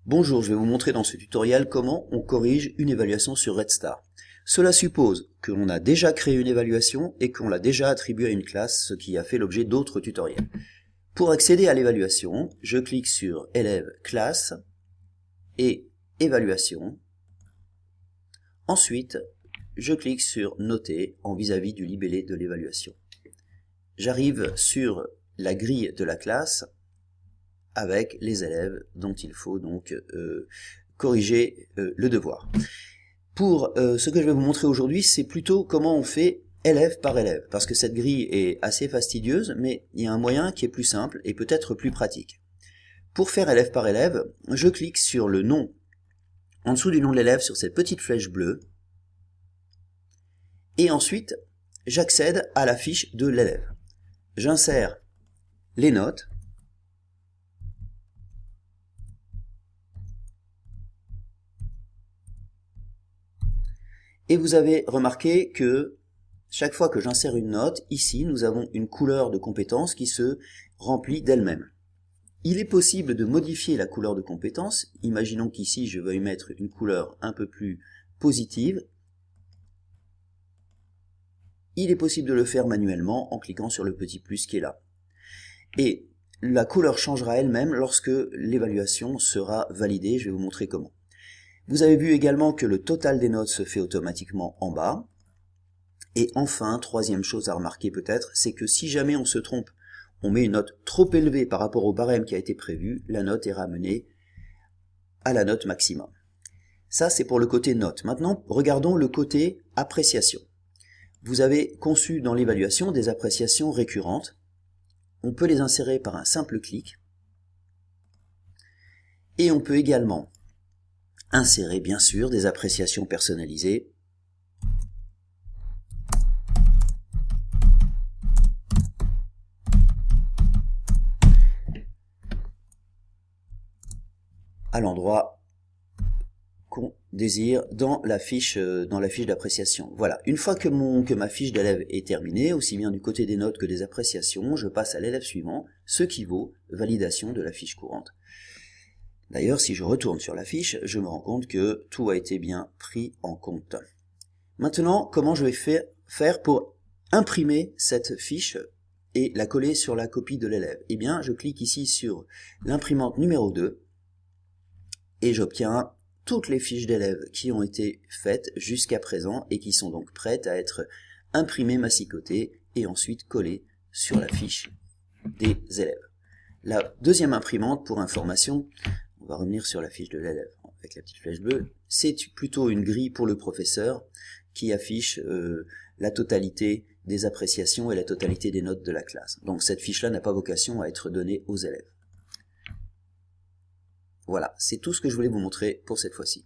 Bonjour, je vais vous montrer dans ce tutoriel comment on corrige une évaluation sur Red Star. Cela suppose que l'on a déjà créé une évaluation et qu'on l'a déjà attribuée à une classe, ce qui a fait l'objet d'autres tutoriels. Pour accéder à l'évaluation, je clique sur Élève, classe et Évaluation. Ensuite, je clique sur Noter en vis-à-vis du libellé de l'évaluation. J'arrive sur la grille de la classe avec les élèves dont il faut donc corriger le devoir. Pour ce que je vais vous montrer aujourd'hui, c'est plutôt comment on fait élève par élève, parce que cette grille est assez fastidieuse, mais il y a un moyen qui est plus simple et peut-être plus pratique. Pour faire élève par élève, je clique sur le nom, en dessous du nom de l'élève, sur cette petite flèche bleue, et ensuite, j'accède à la fiche de l'élève. J'insère les notes, et vous avez remarqué que chaque fois que j'insère une note, ici, nous avons une couleur de compétence qui se remplit d'elle-même. Il est possible de modifier la couleur de compétence. Imaginons qu'ici, je veuille mettre une couleur un peu plus positive. Il est possible de le faire manuellement en cliquant sur le petit plus qui est là. Et la couleur changera elle-même lorsque l'évaluation sera validée. Je vais vous montrer comment. Vous avez vu également que le total des notes se fait automatiquement en bas. Et enfin, troisième chose à remarquer peut-être, c'est que si jamais on se trompe, on met une note trop élevée par rapport au barème qui a été prévu, la note est ramenée à la note maximum. Ça, c'est pour le côté note. Maintenant, regardons le côté appréciation. Vous avez conçu dans l'évaluation des appréciations récurrentes. On peut les insérer par un simple clic. Et on peut également insérer, bien sûr, des appréciations personnalisées. À l'endroit qu'on désire dans la fiche d'appréciation. Voilà, une fois que ma fiche d'élève est terminée, aussi bien du côté des notes que des appréciations, je passe à l'élève suivant, ce qui vaut validation de la fiche courante. D'ailleurs, si je retourne sur la fiche, je me rends compte que tout a été bien pris en compte. Maintenant, comment je vais faire pour imprimer cette fiche et la coller sur la copie de l'élève? Eh bien, je clique ici sur l'imprimante numéro 2, et j'obtiens toutes les fiches d'élèves qui ont été faites jusqu'à présent et qui sont donc prêtes à être imprimées, massicotées et ensuite collées sur la fiche des élèves. La deuxième imprimante, pour information, on va revenir sur la fiche de l'élève avec la petite flèche bleue, c'est plutôt une grille pour le professeur qui affiche la totalité des appréciations et la totalité des notes de la classe. Donc cette fiche-là n'a pas vocation à être donnée aux élèves. Voilà, c'est tout ce que je voulais vous montrer pour cette fois-ci.